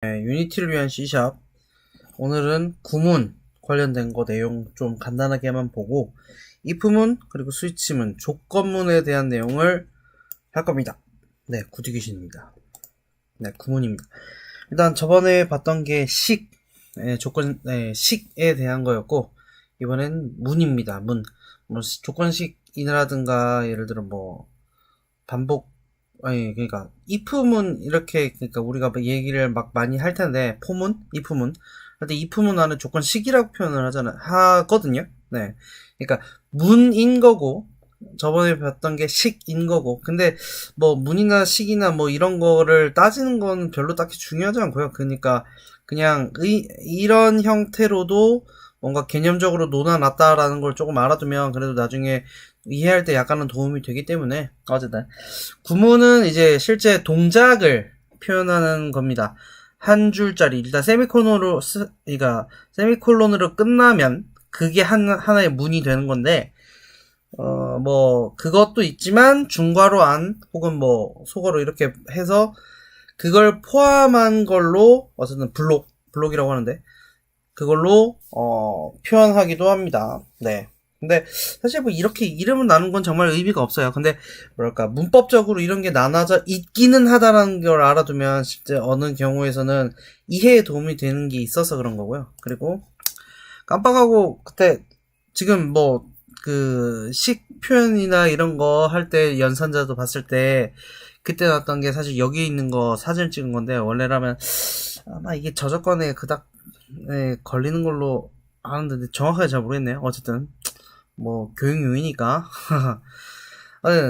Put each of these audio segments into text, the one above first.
네, 유니티를 위한 C샵. 오늘은 구문 관련된 거 내용 좀 간단하게만 보고 if문 그리고 스위치문 조건문에 대한 내용을 할 겁니다. 네, 구두귀신입니다. 네, 구문입니다. 일단 저번에 봤던 게 식에 대한 거였고 이번엔 문입니다. 뭐 조건식이라든가 예를 들어 뭐 반복 그러니까 if문 이렇게 그러니까 우리가 얘기를 막 많이 할 텐데 포문, if문. 근데 if문 안에 조건식이라고 표현을 하거든요. 네. 그러니까 문인 거고 저번에 봤던 게 식인 거고. 근데 뭐 문이나 식이나 뭐 이런 거를 따지는 건 별로 딱히 중요하지 않고요. 그러니까 그냥 이런 형태로도 뭔가 개념적으로 논아놨다라는 걸 조금 알아두면 그래도 나중에 이해할 때 약간은 도움이 되기 때문에 어쨌든 구문은 이제 실제 동작을 표현하는 겁니다. 한 줄짜리 일단 그러니까 세미콜론으로 끝나면 그게 하나의 문이 되는 건데 뭐 그것도 있지만 중괄호 안 혹은 뭐 소괄호 이렇게 해서 그걸 포함한 걸로 어쨌든 블록이라고 하는데 그걸로 표현하기도 합니다. 네. 근데 사실 뭐 이렇게 이름을 나눈 건 정말 의미가 없어요. 근데 뭐랄까 문법적으로 이런 게 나눠져 있기는 하다라는 걸 알아두면 실제 어느 경우에서는 이해에 도움이 되는 게 있어서 그런 거고요. 그리고 깜빡하고 그때 지금 뭐 그 식 표현이나 이런 거 할 때 연산자도 봤을 때 그때 나왔던 게 사실 여기 있는 거 사진 찍은 건데 원래라면 아마 이게 저작권에 그닥 걸리는 걸로 아는데 정확하게 잘 모르겠네요. 어쨌든 뭐 교육 용이니까.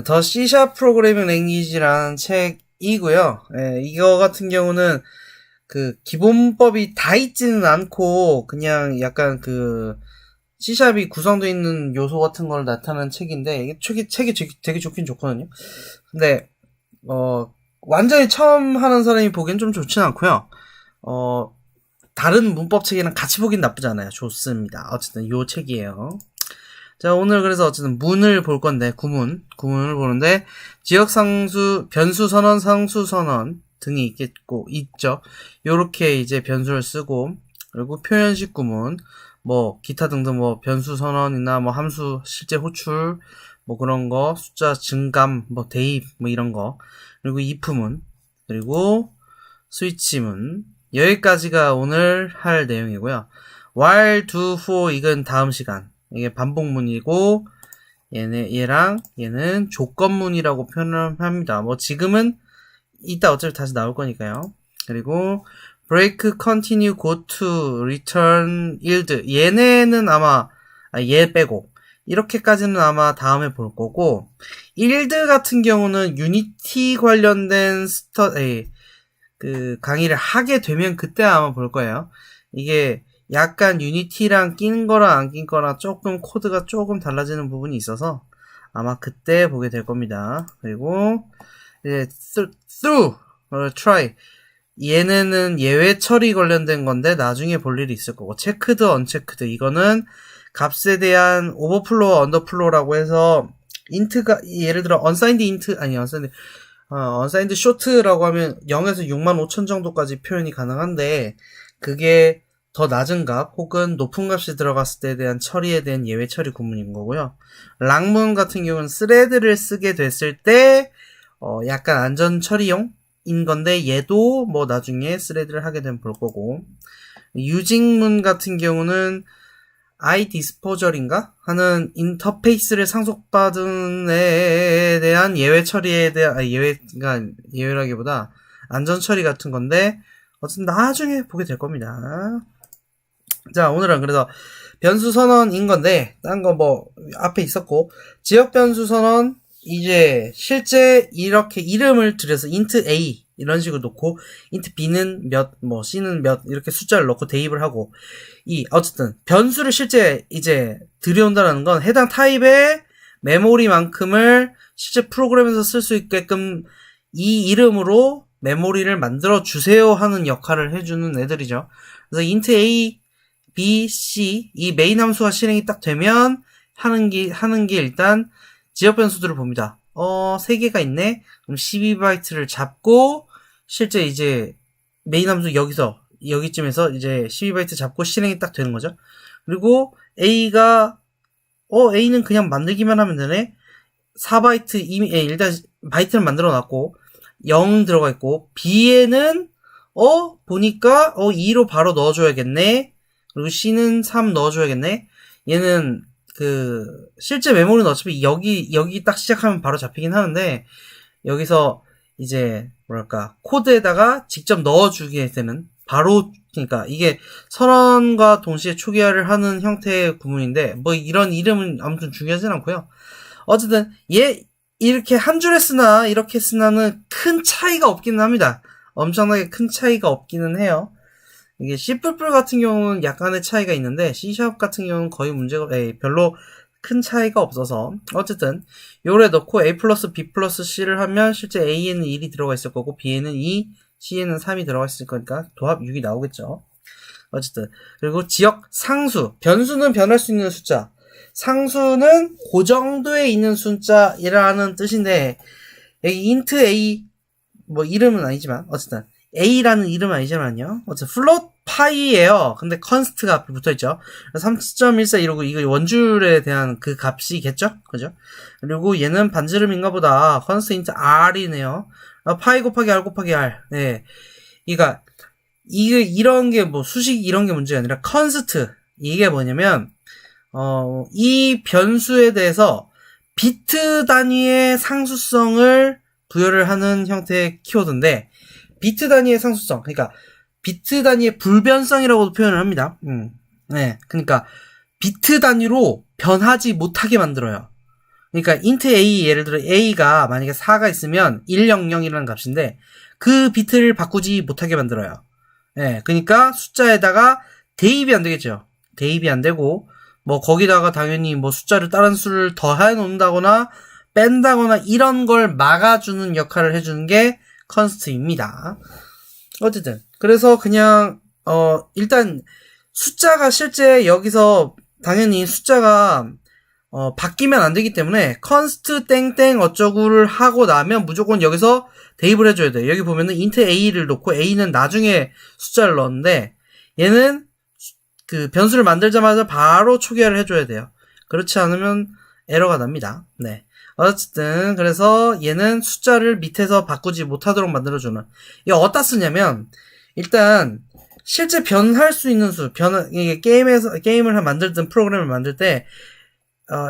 더 C샵 프로그래밍 랭귀지라는 책이고요. 이거 같은 경우는 그 기본법이 다 있지는 않고 그냥 약간 그 C샵이 구성되어 있는 요소 같은 걸 나타내는 책인데 이게 책이 되게 좋긴 좋거든요. 근데 완전히 처음 하는 사람이 보기엔 좀 좋진 않고요. 다른 문법 책이랑 같이 보긴 나쁘지 않아요. 좋습니다. 어쨌든 요 책이에요. 자, 오늘 그래서 어쨌든 문을 볼 건데, 구문을 보는데, 지역상수, 변수선언, 상수선언 등이 있죠. 요렇게 이제 변수를 쓰고, 그리고 표현식 구문, 뭐, 기타 등등 뭐, 변수선언이나 뭐, 함수, 실제 호출, 뭐 그런 거, 숫자 증감, 뭐, 대입, 뭐 이런 거, 그리고 if문, 그리고 스위치문, 여기까지가 오늘 할 내용이고요. while, do, for 이건 다음 시간. 이게 반복문이고 얘는 조건문이라고 표현을 합니다. 뭐 지금은 이따 어차피 다시 나올 거니까요. 그리고 break, continue, go to, return, yield 얘네는 아마 얘 빼고 이렇게까지는 아마 다음에 볼 거고 yield 같은 경우는 유니티 관련된 그 강의를 하게 되면 그때 아마 볼 거예요. 이게 약간 유니티랑 끼는 거랑 안 낀 거랑 조금 코드가 조금 달라지는 부분이 있어서 아마 그때 보게 될 겁니다. 그리고 이제 through, try 얘네는 예외 처리 관련된 건데 나중에 볼 일이 있을 거고 체크드, 언체크드 이거는 값에 대한 오버플로우, 언더플로우라고 해서 인트가 예를 들어 unsigned int 아니 unsigned short라고 하면 0에서 65,000 정도까지 표현이 가능한데 그게 더 낮은 값 혹은 높은 값이 들어갔을 때에 대한 처리에 대한 예외 처리 구문인 거고요. 랑문 같은 경우는 스레드를 쓰게 됐을 때 약간 안전 처리용인 건데 얘도 뭐 나중에 스레드를 하게 되면 볼 거고 유직문 같은 경우는 iDisposal인가? 하는 인터페이스를 상속받은 애에 대한 예외 처리에 대한, 예외라기보다 안전 처리 같은 건데, 어쨌든 나중에 보게 될 겁니다. 자, 오늘은 그래서 변수 선언인 건데, 딴 거 뭐, 앞에 있었고, 지역 변수 선언, 이제 실제 이렇게 이름을 들여서 int a, 이런 식으로 놓고, int b는 몇, 뭐, c는 몇, 이렇게 숫자를 넣고 대입을 하고, 어쨌든, 변수를 실제 이제 들여온다는 건 해당 타입의 메모리만큼을 실제 프로그램에서 쓸 수 있게끔 이 이름으로 메모리를 만들어 주세요 하는 역할을 해주는 애들이죠. 그래서 int a, b, c 이 메인 함수가 실행이 딱 되면 하는 게 일단 지역 변수들을 봅니다. 3개가 있네? 그럼 12바이트를 잡고 실제 이제 메인 함수 여기쯤에서 이제 12바이트 잡고 실행이 딱 되는 거죠. 그리고 A가 A는 그냥 만들기만 하면 되네. 4바이트 일단 바이트를 만들어 놨고 0 들어가 있고 B에는 보니까 2로 바로 넣어줘야겠네. 그리고 C는 3 넣어줘야겠네. 얘는 실제 메모리는 어차피 여기 딱 시작하면 바로 잡히긴 하는데 여기서 이제 뭐랄까 코드에다가 직접 넣어주게 되는 바로 그러니까 이게 선언과 동시에 초기화를 하는 형태의 구문인데 뭐 이런 이름은 아무튼 중요하진 않고요. 어쨌든 얘 이렇게 한 줄에 쓰나 이렇게 쓰나는 큰 차이가 없기는 합니다. 엄청나게 큰 차이가 없기는 해요. 이게 C++ 같은 경우는 약간의 차이가 있는데 C# 같은 경우는 거의 별로 큰 차이가 없어서 어쨌든 요래 넣고 A 플러스 B 플러스 C를 하면 실제 A에는 1이 들어가 있을 거고 B에는 2, C에는 3이 들어가 있을 거니까 도합 6이 나오겠죠. 어쨌든 그리고 지역 상수 변수는 변할 수 있는 숫자 상수는 고정도에 있는 숫자라는 뜻인데 여기 int A 뭐 이름은 아니지만 어쨌든 A라는 이름은 아니지만요. 어쨌든 플롯 파이예요. 근데 컨스트가 앞에 붙어있죠. 3.1415 이거 원줄에 대한 그 값이겠죠? 그죠? 그리고 얘는 반지름인가 보다. 컨스트인트 R이네요. 파이 곱하기 R 곱하기 R. 네. 그러니까 이게 이런 게 뭐 수식 이런 게 문제가 아니라 컨스트. 이게 뭐냐면 이 변수에 대해서 비트 단위의 상수성을 부여를 하는 형태의 키워드인데 비트 단위의 상수성, 그러니까 비트 단위의 불변성이라고도 표현을 합니다. 네, 그러니까 비트 단위로 변하지 못하게 만들어요. 그러니까 int a 예를 들어 a가 만약에 4가 있으면 100이라는 값인데 그 비트를 바꾸지 못하게 만들어요. 네, 그러니까 숫자에다가 대입이 안 되겠죠. 대입이 안 되고 뭐 거기다가 당연히 뭐 숫자를 다른 수를 더해 놓는다거나 뺀다거나 이런 걸 막아주는 역할을 해주는 게 컨스트입니다. 어쨌든 그래서 그냥 일단 숫자가 실제 여기서 당연히 숫자가 바뀌면 안 되기 때문에 컨스트 땡땡 어쩌구를 하고 나면 무조건 여기서 대입을 해줘야 돼요. 여기 보면은 int a를 놓고 a는 나중에 숫자를 넣었는데 얘는 그 변수를 만들자마자 바로 초기화를 해줘야 돼요. 그렇지 않으면 에러가 납니다. 네. 어쨌든 그래서 얘는 숫자를 밑에서 바꾸지 못하도록 만들어주는 이게 어디다 쓰냐면 일단 실제 변할 수 있는 수 이게 게임을 만들든 프로그램을 만들 때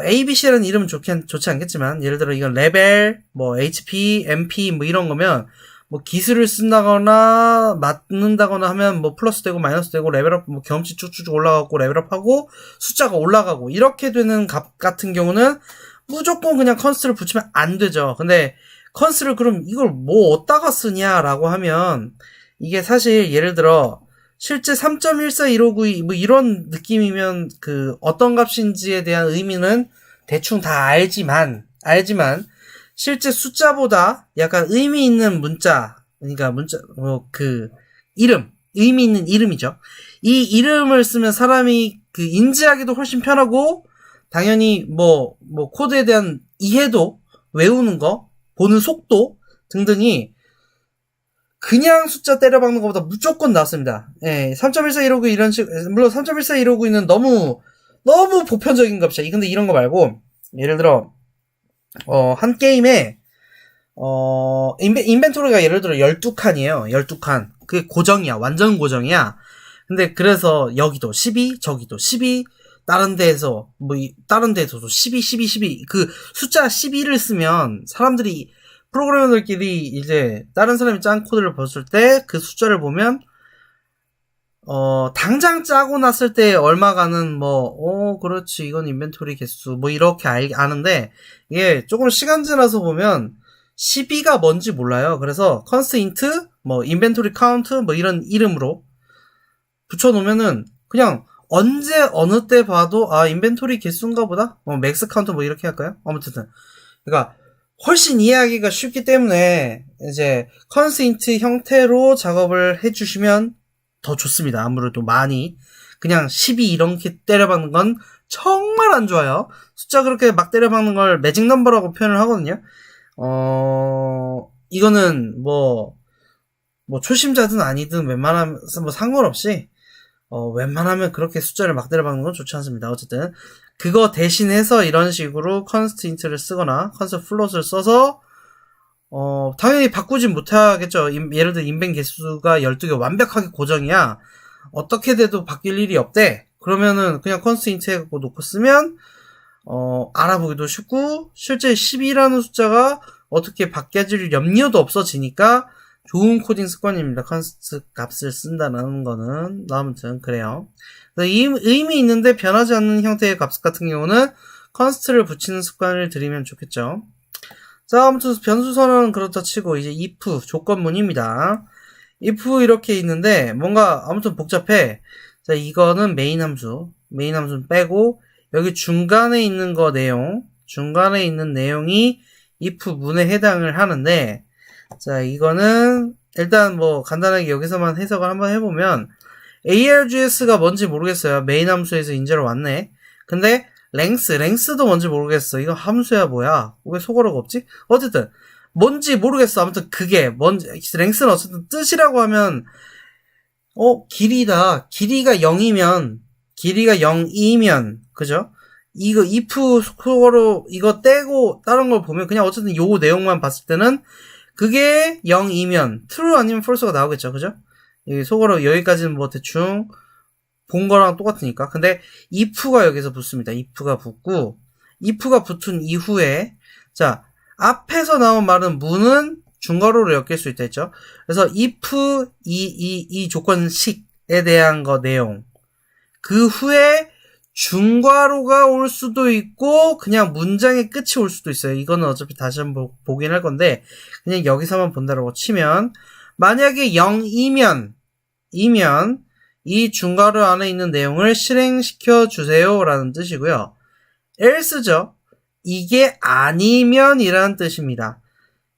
ABC라는 이름은 좋지 않겠지만 예를 들어 이건 레벨 뭐 HP, MP 뭐 이런 거면 뭐 기술을 쓴다거나 맞는다거나 하면 뭐 플러스 되고 마이너스 되고 레벨업 뭐 경험치 쭉쭉 올라가고 레벨업하고 숫자가 올라가고 이렇게 되는 값 같은 경우는 무조건 그냥 컨스트를 붙이면 안 되죠. 근데 컨스트를 그럼 이걸 뭐 어디다가 쓰냐라고 하면 이게 사실 예를 들어 실제 3.14159 뭐 이런 느낌이면 그 어떤 값인지에 대한 의미는 대충 다 알지만 실제 숫자보다 약간 의미 있는 문자 그러니까 의미 있는 이름이죠. 이 이름을 쓰면 사람이 그 인지하기도 훨씬 편하고 당연히 뭐 코드에 대한 이해도 외우는 거 보는 속도 등등이 그냥 숫자 때려박는 것보다 무조건 낫습니다. 예, 3.14159 이런 식 물론 3.14159는 너무 보편적인 값이야. 근데 이런 거 말고 예를 들어 한 게임에 인벤토리가 예를 들어 12칸이에요. 12칸. 그게 고정이야. 완전 고정이야. 근데 그래서 여기도 12, 저기도 12, 다른 데서도 12, 그 숫자 12를 쓰면 사람들이 프로그래머들끼리 이제 다른 사람이 짠 코드를 봤을 때 그 숫자를 보면 당장 짜고 났을 때 얼마 가는 그렇지 이건 인벤토리 개수 뭐 이렇게 아는데 이게 조금 시간 지나서 보면 12가 뭔지 몰라요. 그래서 constraint 인벤토리 카운트 이런 이름으로 붙여놓으면은 그냥 언제 어느 때 봐도 인벤토리 개수인가 보다 맥스 카운트 이렇게 할까요? 아무튼 그러니까 훨씬 이해하기가 쉽기 때문에 이제 constraint 형태로 작업을 해주시면 더 좋습니다. 아무래도 많이 그냥 12 이렇게 때려박는 건 정말 안 좋아요. 숫자 그렇게 막 때려박는 걸 매직 넘버라고 표현을 하거든요. 이거는 뭐 초심자든 아니든 웬만하면 뭐 상관없이 웬만하면 그렇게 숫자를 막 때려박는 건 좋지 않습니다. 어쨌든 그거 대신해서 이런 식으로 컨스트인트를 쓰거나 컨스트 플롯을 써서 당연히 바꾸진 못하겠죠. 예를 들어 인벤 개수가 12개 완벽하게 고정이야. 어떻게 돼도 바뀔 일이 없대. 그러면은 그냥 컨스트인트 해갖고 놓고 쓰면 알아보기도 쉽고 실제 12라는 숫자가 어떻게 바뀌어질 염려도 없어지니까 좋은 코딩 습관입니다. 컨스트 값을 쓴다는 거는. 아무튼 그래요. 의미 있는데 변하지 않는 형태의 값 같은 경우는 컨스트를 붙이는 습관을 들이면 좋겠죠. 자, 아무튼 변수 선언은 그렇다 치고 이제 if 조건문입니다. if 이렇게 있는데 뭔가 아무튼 복잡해. 자, 이거는 메인 함수는 빼고 여기 중간에 있는 중간에 있는 내용이 if 문에 해당을 하는데, 자, 이거는 일단 뭐 간단하게 여기서만 해석을 한번 해보면 args가 뭔지 모르겠어요. 메인 함수에서 인제로 왔네. 근데 랭스도 뭔지 모르겠어. 이거 함수야 뭐야? 왜 속어로가 없지? 어쨌든 뭔지 모르겠어. 아무튼 그게 뭔지, 랭스는 어쨌든 뜻이라고 하면 길이다. 길이가 0이면 그죠? 이거 if 속어로 이거 떼고 다른 걸 보면 그냥 어쨌든 요 내용만 봤을 때는 그게 0이면 true 아니면 false가 나오겠죠. 그죠? 속어로 여기까지는 뭐 대충 본 거랑 똑같으니까. 근데 if가 여기서 붙습니다. if가 붙고 if가 붙은 이후에 자, 앞에서 나온 말은 문은 중괄호로 엮일 수 있다 했죠. 그래서 if 이 조건식에 대한 거 내용. 그 후에 중괄호가 올 수도 있고 그냥 문장의 끝이 올 수도 있어요. 이거는 어차피 다시 한번 보긴 할 건데 그냥 여기서만 본다라고 치면 만약에 0이면 이 중괄호 안에 있는 내용을 실행시켜 주세요 라는 뜻이고요. else죠. 이게 아니면 이라는 뜻입니다.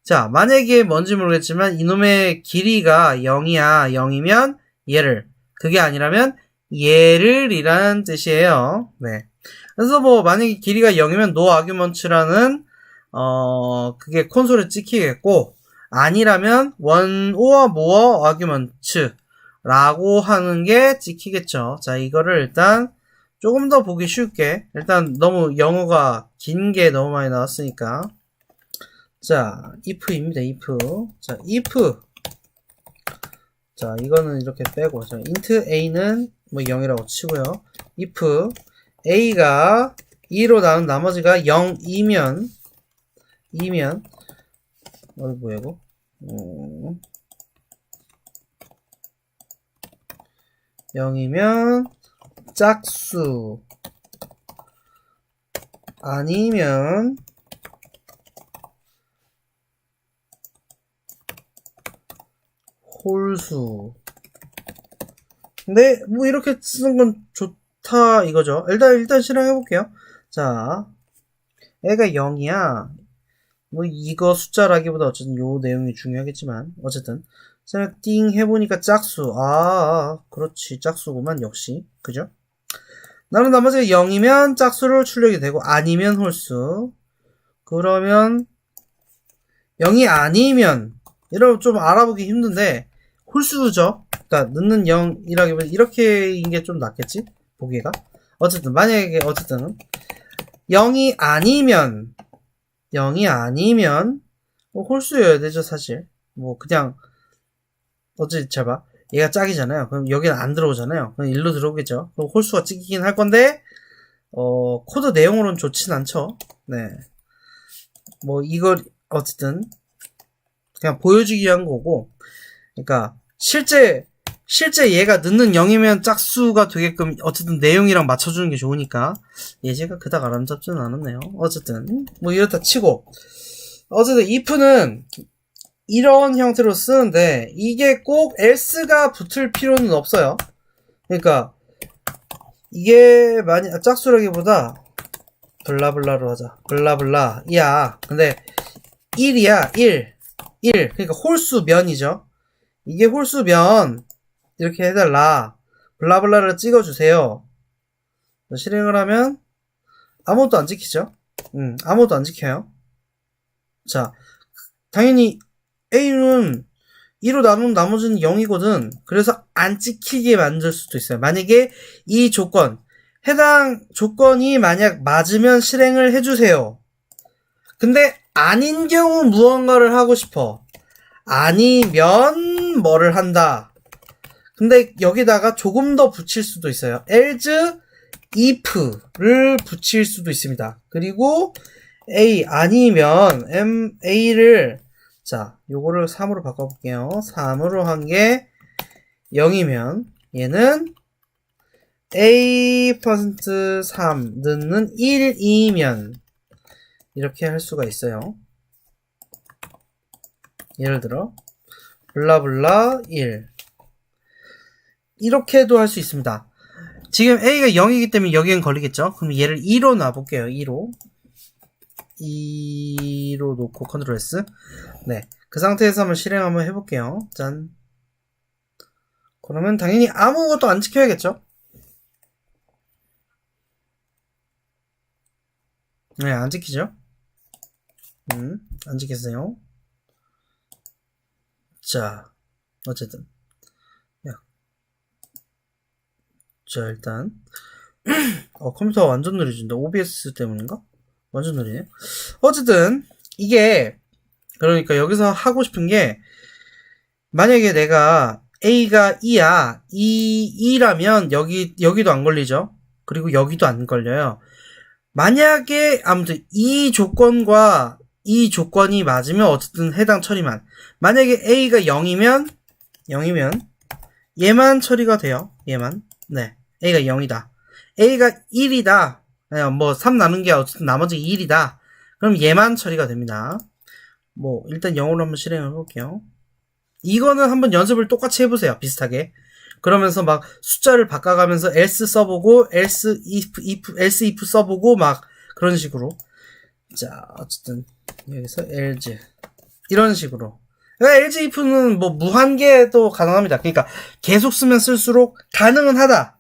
자, 만약에 뭔지 모르겠지만 이놈의 길이가 0이면 얘를, 그게 아니라면 얘를 이라는 뜻이에요. 네. 그래서 뭐 만약에 길이가 0이면 no arguments라는 그게 콘솔에 찍히겠고 아니라면 one or more arguments 라고 하는 게 찍히겠죠. 자, 이거를 일단 조금 더 보기 쉽게, 일단 너무 영어가 긴 게 너무 많이 나왔으니까. 자, if입니다. if. 자, if. 자, 이거는 이렇게 빼고, 자, int a는 뭐 0이라고 치고요. if a가 2로 나온 나머지가 0이면, 뭐야, 이거? 0이면 짝수 아니면 홀수. 근데 뭐 이렇게 쓰는 건 좋다 이거죠. 일단 실행해 볼게요. 자, 애가 0이야. 뭐 이거 숫자라기보다 어쨌든 요 내용이 중요하겠지만 어쨌든 제가 띵 해보니까 짝수. 그렇지, 짝수구만. 역시 그죠? 나는 나머지가 0이면 짝수를 출력이 되고 아니면 홀수. 그러면 0이 아니면 이러면 좀 알아보기 힘든데 홀수죠. 그러니까 넣는 0이라기보다 이렇게인 게 좀 낫겠지? 보기가. 어쨌든 만약에 어쨌든 0이 아니면 뭐 홀수여야 되죠. 사실 뭐 그냥 어찌 잘 봐. 얘가 짝이잖아요. 그럼 여기는 안 들어오잖아요. 그럼 1로 들어오겠죠. 그럼 홀수가 찍히긴 할 건데 코드 내용으로는 좋진 않죠. 네. 뭐 이걸 어쨌든 그냥 보여주기 위한 거고. 그러니까 실제 얘가 넣는 0이면 짝수가 되게끔 어쨌든 내용이랑 맞춰주는 게 좋으니까 예제가 그닥 아름답지는 않았네요. 어쨌든 뭐 이렇다 치고 어쨌든 if는 이런 형태로 쓰는데 이게 꼭 else가 붙을 필요는 없어요. 그러니까 이게 짝수라기보다 블라블라로 하자. 블라블라 야 근데 1이야 1 그러니까 홀수면이죠. 이게 홀수면 이렇게 해달라. 블라블라를 찍어주세요. 실행을 하면 아무것도 안 찍히죠. 아무것도 안 찍혀요. 자, 당연히 A는 2로 나누면 나머지는 0이거든. 그래서 안 찍히게 만들 수도 있어요. 만약에 이 조건, 해당 조건이 만약 맞으면 실행을 해주세요. 근데 아닌 경우 무언가를 하고 싶어. 아니면 뭐를 한다. 근데 여기다가 조금 더 붙일 수도 있어요. else if를 붙일 수도 있습니다. 그리고 a 아니면 a를 자, 요거를 3으로 바꿔볼게요. 3으로 한 게 0이면 얘는 a%3 넣는 1이면 이렇게 할 수가 있어요. 예를 들어 블라블라 1 이렇게도 할 수 있습니다. 지금 a가 0이기 때문에 여기엔 걸리겠죠? 그럼 얘를 2로 놔볼게요. 2로 놓고 컨트롤 S. 네, 그 상태에서 한번 실행 한번 해볼게요. 짠. 그러면 당연히 아무것도 안 지켜야겠죠? 네, 안 지키죠? 안 지켰어요. 자, 어쨌든. 야. 자, 일단. 컴퓨터가 완전 느려진다. OBS 때문인가? 완전 느리네. 어쨌든, 이게, 그러니까 여기서 하고 싶은 게, 만약에 내가 A가 2야. 2라면 여기도 안 걸리죠? 그리고 여기도 안 걸려요. 만약에, 아무튼, 이 조건과 이 조건이 맞으면 어쨌든 해당 처리만. 만약에 A가 0이면, 얘만 처리가 돼요. 얘만. 네. A가 0이다. A가 1이다. 뭐, 3 나눈 게 어쨌든 나머지 1이다. 그럼 얘만 처리가 됩니다. 뭐, 일단 0으로 한번 실행을 해볼게요. 이거는 한번 연습을 똑같이 해보세요. 비슷하게. 그러면서 막 숫자를 바꿔가면서 else 써보고, else if 써보고, 막 그런 식으로. 자, 어쨌든, 여기서 else. 이런 식으로. 그러니까 else if는 뭐 무한개도 가능합니다. 그러니까 계속 쓰면 쓸수록 가능은 하다.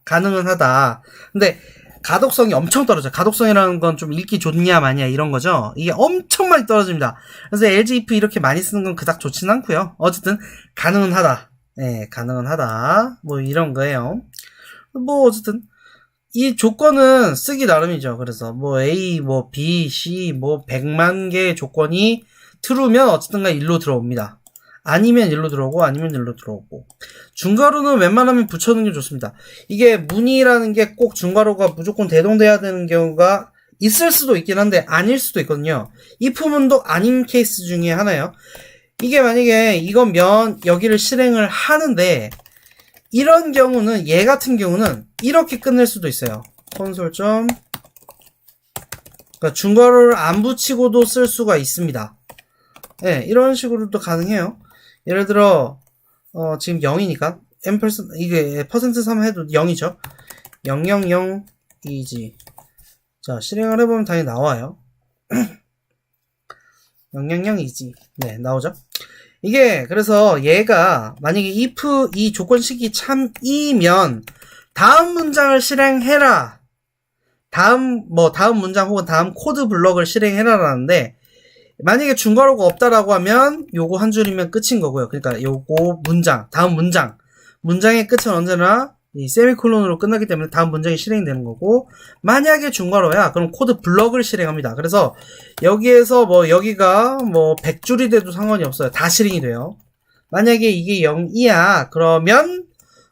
근데 가독성이 엄청 떨어져요. 가독성이라는 건 좀 읽기 좋냐 마냐 이런 거죠. 이게 엄청 많이 떨어집니다. 그래서 else if 이렇게 많이 쓰는 건 그닥 좋진 않고요. 어쨌든 가능은 하다. 네, 가능은 하다. 뭐 이런 거예요. 뭐 어쨌든 이 조건은 쓰기 나름이죠. 그래서 뭐 A, 뭐 B, C, 뭐 100만 개의 조건이 true면 어쨌든가 1로 들어옵니다. 아니면 1로 들어오고 아니면 1로 들어오고. 중괄호는 웬만하면 붙여놓는 게 좋습니다. 이게 문이라는 게 꼭 중괄호가 무조건 대동돼야 되는 경우가 있을 수도 있긴 한데 아닐 수도 있거든요. if문도 아닌 케이스 중에 하나예요. 이게 만약에 이거면 여기를 실행을 하는데 이런 경우는 얘 같은 경우는 이렇게 끝낼 수도 있어요. 콘솔 점 그러니까 중괄호를 안 붙이고도 쓸 수가 있습니다. 네, 이런 식으로도 가능해요. 예를 들어 지금 0이니까 이게 %3 해도 0이죠. 000이지. 자, 실행을 해보면 당연히 나와요. 000이지. 네, 나오죠. 이게 그래서 얘가 만약에 if 이 조건식이 참이면 다음 문장을 실행해라. 다음 문장 혹은 다음 코드 블럭을 실행해라라는데 만약에 중괄호가 없다라고 하면 요거 한 줄이면 끝인 거고요. 그러니까 요거 다음 문장의 끝은 언제나 이 세미콜론으로 끝나기 때문에 다음 문장이 실행되는 거고 만약에 중괄호야 그럼 코드 블럭을 실행합니다. 그래서 여기에서 뭐 여기가 뭐 100줄이 돼도 상관이 없어요. 다 실행이 돼요. 만약에 이게 0이야 그러면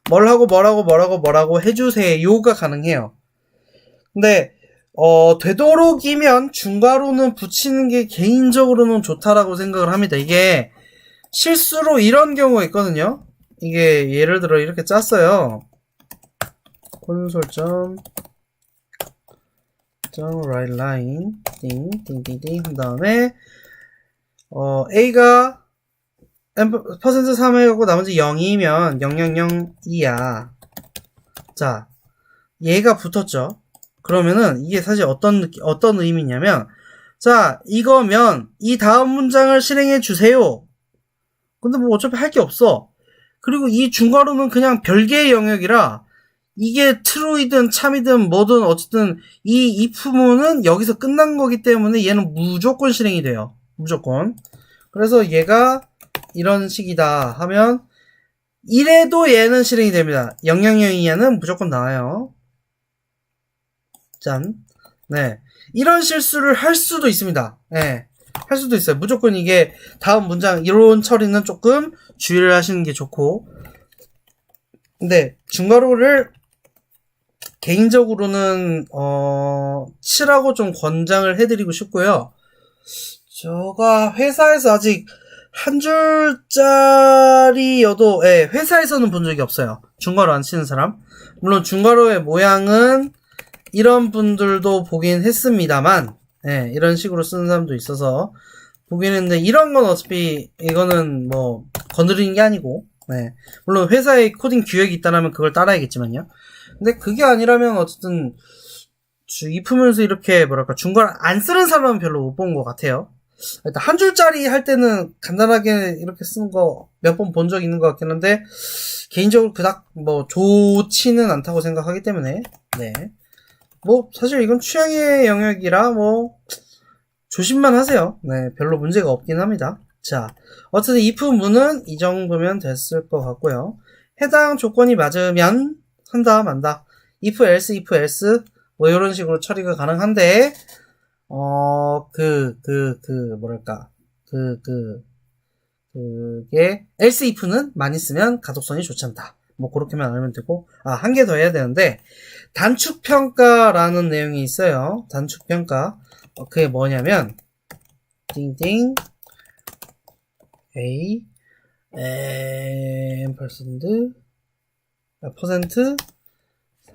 뭘 하고 뭐라고 해주세요가 가능해요. 근데 되도록이면 중괄호는 붙이는 게 개인적으로는 좋다라고 생각을 합니다. 이게 실수로 이런 경우가 있거든요. 이게 예를 들어 이렇게 짰어요. 콘솔 write line 띵띵띵띵 한 다음에 A가 %3 해갖고 나머지 0이면 000이야. 자, 얘가 붙었죠. 그러면은 이게 사실 어떤 의미냐면 자, 이거면 이 다음 문장을 실행해 주세요. 근데 뭐 어차피 할 게 없어. 그리고 이 중괄호는 그냥 별개의 영역이라 이게 true이든 참이든 뭐든 어쨌든 이 if문은 여기서 끝난 거기 때문에 얘는 무조건 실행이 돼요. 무조건. 그래서 얘가 이런 식이다 하면 이래도 얘는 실행이 됩니다. 000 이하는 무조건 나와요. 짠. 네. 이런 실수를 할 수도 있습니다. 네. 할 수도 있어요. 무조건 이게 다음 문장 이론 처리는 조금 주의를 하시는 게 좋고. 근데 중괄호를 개인적으로는 7하고 좀 권장을 해드리고 싶고요. 제가 회사에서 아직 한 줄짜리여도 회사에서는 본 적이 없어요. 중괄호 안 치는 사람. 물론 중괄호의 모양은 이런 분들도 보긴 했습니다만 이런 식으로 쓰는 사람도 있어서 보긴 했는데 이런 건 어차피 이거는 뭐 건드리는 게 아니고 물론 회사에 코딩 규약이 있다면 그걸 따라야겠지만요. 근데 그게 아니라면 어쨌든 if문에서 이렇게 뭐랄까 중괄호 안 쓰는 사람은 별로 못 본 것 같아요. 일단 한 줄짜리 할 때는 간단하게 이렇게 쓰는 거 몇 번 본 적 있는 것 같긴 한데 개인적으로 그닥 뭐 좋지는 않다고 생각하기 때문에 뭐 사실 이건 취향의 영역이라 뭐 조심만 하세요. 별로 문제가 없긴 합니다. 자, 어쨌든 if 문은 이 정도면 됐을 것 같고요. 해당 조건이 맞으면 한다 만다 if else 뭐 이런 식으로 처리가 가능한데 뭐랄까 그게 else if는 많이 쓰면 가독성이 좋지 않다. 뭐 그렇게만 알면 되고 한 개 더 해야 되는데 단축평가라는 내용이 있어요. 단축평가 그게 뭐냐면 띵띵 a %%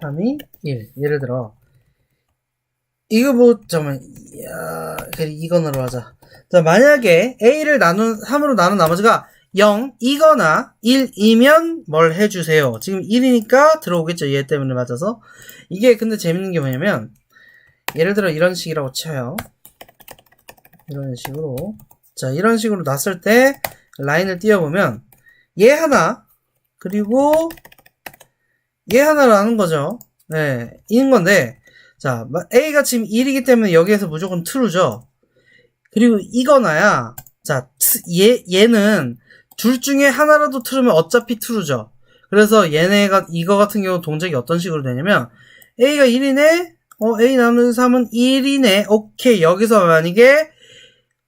3이 1 예를 들어 이거 뭐 잠깐만 이거로 하자. 자, 만약에 a를 3으로 나눈 나머지가 0이거나 1이면 뭘 해주세요. 지금 1이니까 들어오겠죠. 얘 때문에 맞아서. 이게 근데 재밌는 게 뭐냐면 예를 들어 이런 식이라고 쳐요. 이런 식으로. 자, 이런 식으로 놨을 때 라인을 띄워보면 얘 하나 그리고 얘 하나라는 거죠. 이는 건데 자, a가 지금 1이기 때문에 여기에서 무조건 true죠. 그리고 이거나야 자, 얘는 둘 중에 하나라도 true면 어차피 true죠. 그래서 얘네가 이거 같은 경우 동작이 어떤 식으로 되냐면 a가 1이네 a 나누는 3은 1이네 오케이 여기서 만약에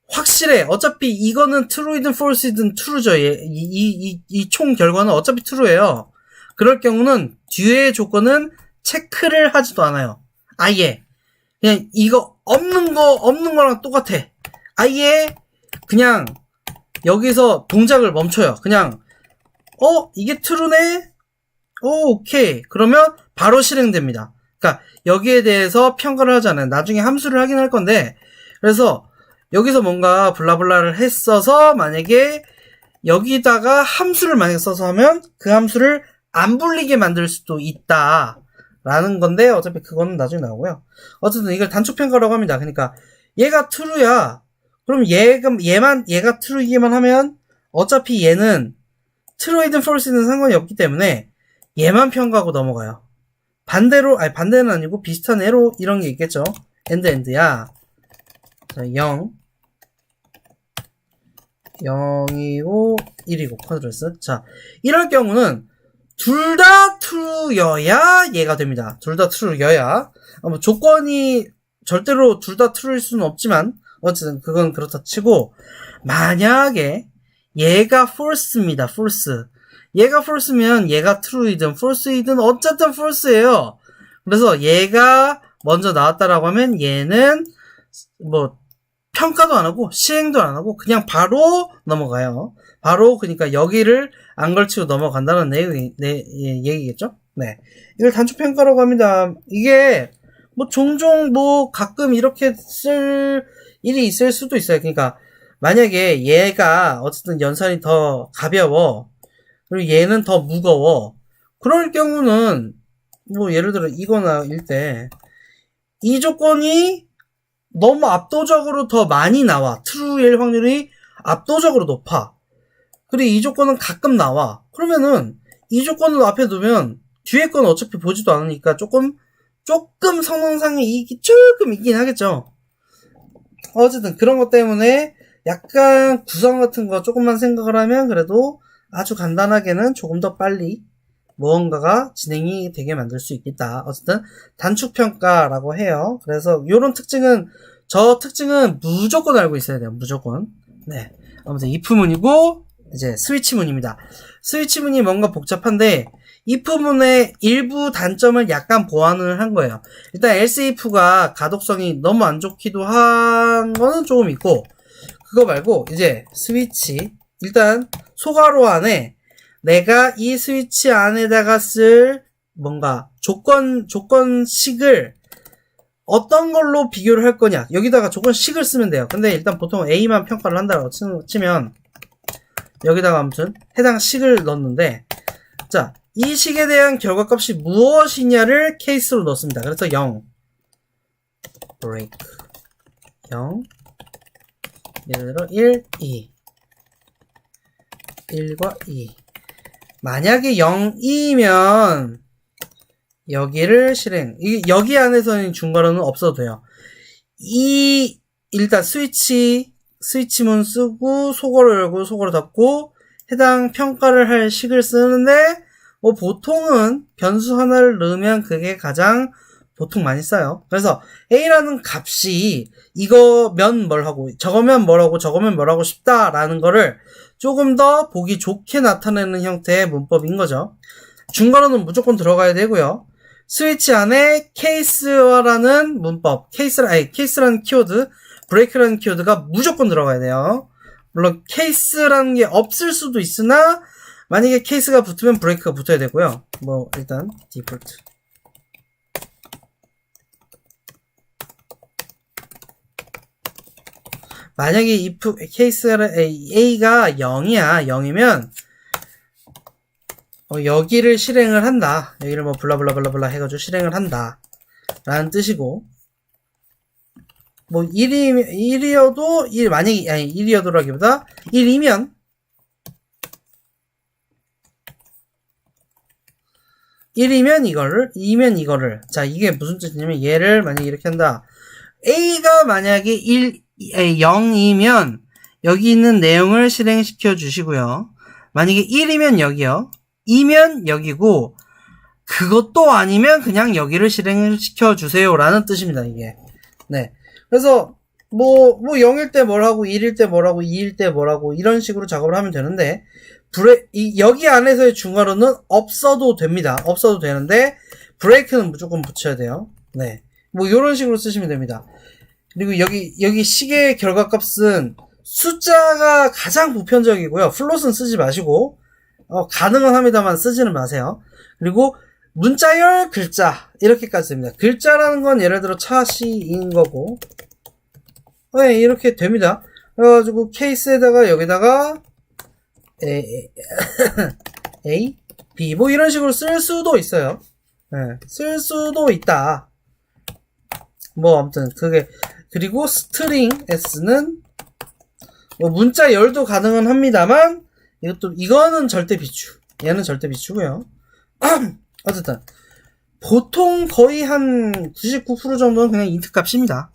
확실해 어차피 이거는 true이든 false이든 true죠. 이 총 결과는 어차피 true예요. 그럴 경우는 뒤에 조건은 체크를 하지도 않아요. 아예 그냥 이거 없는 거랑 똑같아. 아예 그냥 여기서 동작을 멈춰요. 그냥 이게 true네? 오케이. 그러면 바로 실행됩니다. 그러니까 여기에 대해서 평가를 하지 않아요. 나중에 함수를 하긴 할 건데 그래서 여기서 뭔가 블라블라를 했어서 만약에 여기다가 함수를 만약에 써서 하면 그 함수를 안 불리게 만들 수도 있다 라는 건데 어차피 그거는 나중에 나오고요. 어쨌든 이걸 단축평가라고 합니다. 그러니까 얘가 true야. 그럼 얘가 true이기만 하면 어차피 얘는 true이든 false이든 상관이 없기 때문에 얘만 평가하고 넘어가요. 반대는 아니고 비슷한 애로 이런 게 있겠죠. end야. 자, 0이고 1이고 컨트롤스. 자, 이럴 경우는 둘 다 true여야 얘가 됩니다. 둘 다 true여야. 뭐 조건이 절대로 둘 다 true일 수는 없지만 어쨌든 그건 그렇다 치고 만약에 얘가 false입니다. false. 얘가 false면 얘가 true이든 false이든 어쨌든 false예요. 그래서 얘가 먼저 나왔다라고 하면 얘는 뭐 평가도 안 하고 시행도 안 하고 그냥 바로 넘어가요. 바로 그러니까 여기를 안 걸치고 넘어간다는 얘기겠죠? 이걸 단축평가라고 합니다. 이게 뭐 종종 뭐 가끔 이렇게 쓸 일이 있을 수도 있어요. 그러니까 만약에 얘가 어쨌든 연산이 더 가벼워 그리고 얘는 더 무거워 그럴 경우는 뭐 예를 들어 이거나 일 때 이 조건이 너무 압도적으로 더 많이 나와. true일 확률이 압도적으로 높아. 그리고 이 조건은 가끔 나와. 그러면은 이 조건을 앞에 두면 뒤에 건 어차피 보지도 않으니까 조금 성능상의 이익이 조금 있긴 하겠죠. 어쨌든 그런 것 때문에 약간 구성 같은 거 조금만 생각을 하면 그래도 아주 간단하게는 조금 더 빨리 무언가가 진행이 되게 만들 수 있겠다. 어쨌든 단축평가라고 해요. 그래서 요런 특징은, 저 특징은 무조건 알고 있어야 돼요. 무조건. 네. 아무튼 if문이고 이제 스위치문입니다. 스위치문이 뭔가 복잡한데 if문의 일부 단점을 약간 보완을 한 거예요. 일단 else if가 가독성이 너무 안 좋기도 한 거는 조금 있고, 그거 말고 이제 스위치, 일단 소괄호 안에 내가 이 스위치 안에다가 쓸 뭔가 조건식을 어떤 걸로 비교를 할 거냐, 여기다가 조건식을 쓰면 돼요. 근데 일단 보통 A만 평가를 한다고 치면 여기다가 아무튼 해당 식을 넣는데, 자, 이 식에 대한 결과값이 무엇이냐를 케이스로 넣습니다. 그래서 0 break 0 예를 들어 1, 2 1과 2. 만약에 0이면 여기를 실행, 여기 안에서는 중괄호는 없어도 돼요. 일단 스위치문 쓰고 소괄호 열고 소괄호 닫고 해당 평가를 할 식을 쓰는데, 뭐 보통은 변수 하나를 넣으면 그게 가장 보통 많이 써요. 그래서 A라는 값이 이거면 뭘 하고 저거면 뭘 하고 저거면 뭘 하고 싶다라는 거를 조금 더 보기 좋게 나타내는 형태의 문법인 거죠. 중괄호는 무조건 들어가야 되고요. 스위치 안에 케이스라는 문법, 케이스라는 키워드, 브레이크라는 키워드가 무조건 들어가야 돼요. 물론 케이스라는 게 없을 수도 있으나 만약에 케이스가 붙으면 브레이크가 붙어야 되고요. 뭐 일단 디폴트. 만약에 if 케이스가 A가 0이야. 0이면 여기를 실행을 한다. 여기를 뭐 블라블라블라블라 해가지고 실행을 한다 라는 뜻이고, 뭐 1이어도 만약에 1이어도라기보다 1이면 이거를 2면 이거를, 자 이게 무슨 뜻이냐면 얘를 만약에 이렇게 한다. A가 만약에 0이면 여기 있는 내용을 실행시켜 주시고요. 만약에 1이면 여기요, 2면 여기고, 그것도 아니면 그냥 여기를 실행시켜 주세요 라는 뜻입니다. 이게. 네. 그래서 뭐 0일 때 뭘 하고 1일 때 뭘 하고 2일 때 뭘 하고 이런 식으로 작업을 하면 되는데, 여기 안에서의 중괄호는 없어도 됩니다. 없어도 되는데 브레이크는 무조건 붙여야 돼요. 네. 뭐 이런 식으로 쓰시면 됩니다. 그리고 여기 식의 결과값은 숫자가 가장 보편적이고요. 플롯은 쓰지 마시고, 가능은 합니다만 쓰지는 마세요. 그리고 문자열 글자 이렇게까지 됩니다. 글자라는 건 예를 들어 차시인 거고, 네, 이렇게 됩니다. 그래가지고 케이스에다가 여기다가 A, B 뭐 이런 식으로 쓸 수도 있어요. 네, 쓸 수도 있다. 뭐 아무튼 그게, 그리고 스트링 S는 뭐 문자 열도 가능은 합니다만 이거는 절대 비추, 얘는 절대 비추고요. 어쨌든 보통 거의 한 99% 정도는 그냥 인트 값입니다.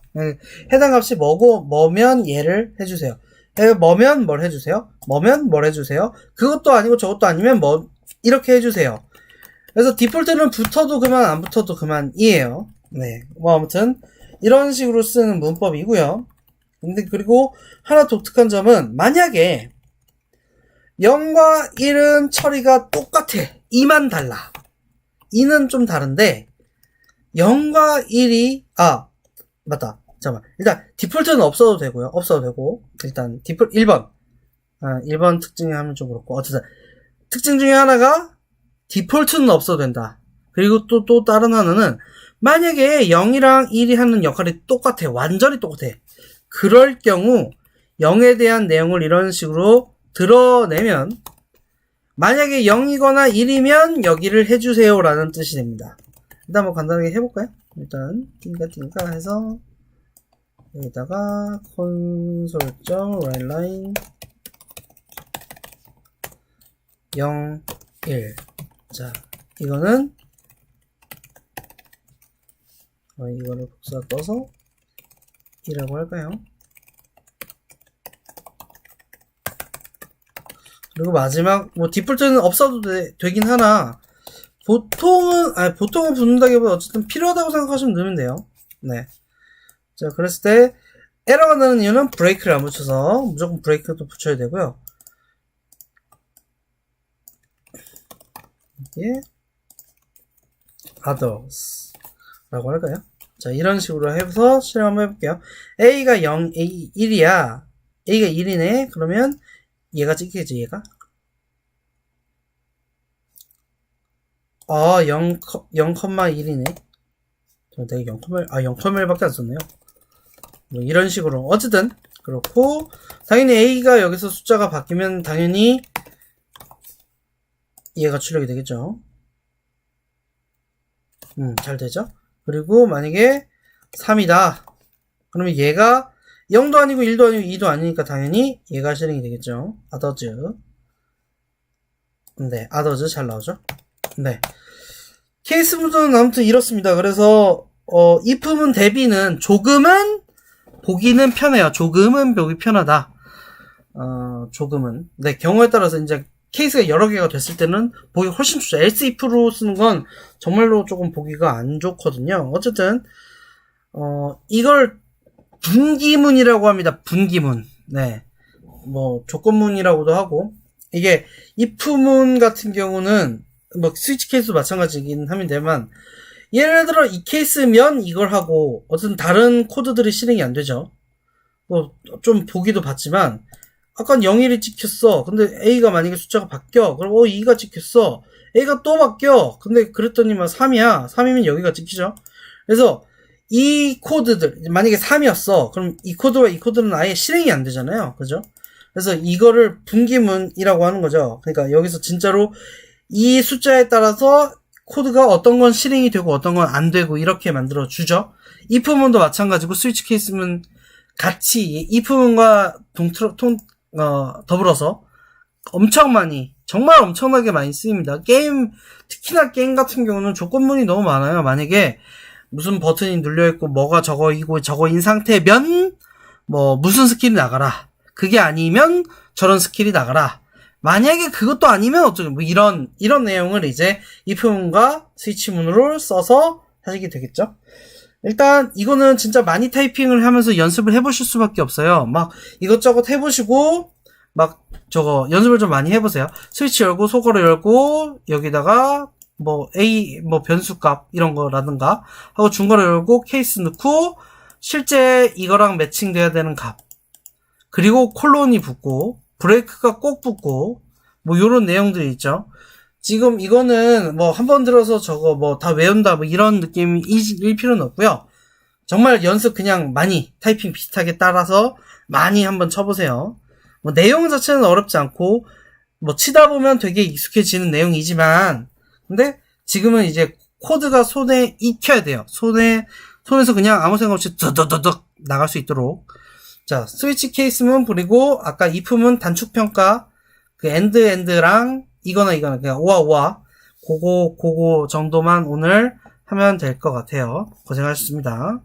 해당 값이 뭐면 얘를 해주세요. 뭐면 뭘 해주세요. 뭐면 뭘 해주세요. 그것도 아니고 저것도 아니면 뭐 이렇게 해주세요. 그래서 디폴트는 붙어도 그만 안 붙어도 그만이에요. 네, 뭐 아무튼 이런 식으로 쓰는 문법이고요. 근데 그리고 하나 독특한 점은, 만약에 0과 1은 처리가 똑같아. 2만 달라. 2는 좀 다른데 0과 1이 맞다. 잠깐만. 일단 디폴트는 없어도 되고요. 없어도 되고, 일단 디폴트 1번. 1번 특징이 하면 좀 그렇고, 어쨌든 특징 중에 하나가 디폴트는 없어도 된다. 그리고 또 다른 하나는, 만약에 0이랑 1이 하는 역할이 똑같아. 완전히 똑같아. 그럴 경우 0에 대한 내용을 이런 식으로 드러내면, 만약에 0이거나 1이면 여기를 해주세요 라는 뜻이 됩니다. 일단 뭐 간단하게 해볼까요? 일단 띵가 해서 여기다가 console.writeline 0, 1. 자, 이거는 이거를 복사 떠서 2라고 할까요? 그리고 마지막, 뭐, 디폴트는 없어도 되긴 하나, 보통은 붙는다기보다 어쨌든 필요하다고 생각하시면 넣으면 돼요. 네. 자, 그랬을 때, 에러가 나는 이유는 브레이크를 안 붙여서, 무조건 브레이크도 붙여야 되고요. 이게, others. 라고 할까요? 자, 이런 식으로 해서 실행 한번 해볼게요. A가 1이야. A가 1이네. 그러면, 얘가 찍히겠지, 얘가? 0,1이네. 내가 0,1밖에 안 썼네요. 뭐 이런 식으로. 어쨌든, 그렇고, 당연히 A가 여기서 숫자가 바뀌면 당연히 얘가 출력이 되겠죠. 잘 되죠? 그리고 만약에 3이다. 그러면 얘가 0도 아니고 1도 아니고 2도 아니니까 당연히 얘가 실행이 되겠죠. others. 네, others 잘 나오죠? 네. 케이스 부분은 아무튼 이렇습니다. 그래서 if문 대비는 조금은 보기는 편해요. 조금은 보기 편하다. 조금은. 네, 경우에 따라서 이제 케이스가 여러 개가 됐을 때는 보기 훨씬 좋죠. else if로 쓰는 건 정말로 조금 보기가 안 좋거든요. 어쨌든 이걸 분기문이라고 합니다. 분기문. 네. 뭐 조건문이라고도 하고, 이게 if문 같은 경우는 뭐 스위치 케이스도 마찬가지긴 합니다만, 예를 들어 이 케이스면 이걸 하고 어떤 다른 코드들이 실행이 안 되죠. 뭐 좀 보기도 봤지만, 아까 0일이 찍혔어. 근데 A가 만약에 숫자가 바뀌어. 그럼 2가 찍혔어. A가 또 바뀌어. 근데 그랬더니만 3이야. 3이면 여기가 찍히죠. 그래서 이 코드들, 만약에 3이었어. 그럼 이 코드와 이 코드는 아예 실행이 안 되잖아요. 그죠? 그래서 이거를 분기문이라고 하는 거죠. 그러니까 여기서 진짜로 이 숫자에 따라서 코드가 어떤 건 실행이 되고 어떤 건 안 되고 이렇게 만들어 주죠. if문도 마찬가지고 스위치 케이스문 같이 if문과 더불어서 엄청 많이, 정말 엄청나게 많이 쓰입니다. 특히나 게임 같은 경우는 조건문이 너무 많아요. 만약에 무슨 버튼이 눌려있고 뭐가 저거인 상태면 뭐 무슨 스킬이 나가라. 그게 아니면 저런 스킬이 나가라. 만약에 그것도 아니면 어쩌고, 뭐 이런 내용을 이제 if문과 스위치문으로 써서 하시게 되겠죠. 일단 이거는 진짜 많이 타이핑을 하면서 연습을 해보실 수밖에 없어요. 막 이것저것 해보시고 막 저거 연습을 좀 많이 해보세요. 스위치 열고 소거를 열고 여기다가 뭐 변수값 이런 거라든가 하고 중거를 열고 케이스 넣고 실제 이거랑 매칭돼야 되는 값, 그리고 콜론이 붙고 브레이크가 꼭 붙고 뭐 요런 내용들이 있죠. 지금 이거는 뭐 한 번 들어서 저거 뭐 다 외운다 뭐 이런 느낌일 필요는 없고요. 정말 연습 그냥 많이 타이핑 비슷하게 따라서 많이 한번 쳐보세요. 뭐 내용 자체는 어렵지 않고 뭐 치다 보면 되게 익숙해지는 내용이지만, 근데 지금은 이제 코드가 손에 익혀야 돼요. 손에서 그냥 아무 생각 없이 더더더덕 나갈 수 있도록. 자, 스위치 케이스문, 그리고 아까 if문 단축평가, 그 엔드랑 이거나 그냥 오와 그거 정도만 오늘 하면 될 것 같아요. 고생하셨습니다.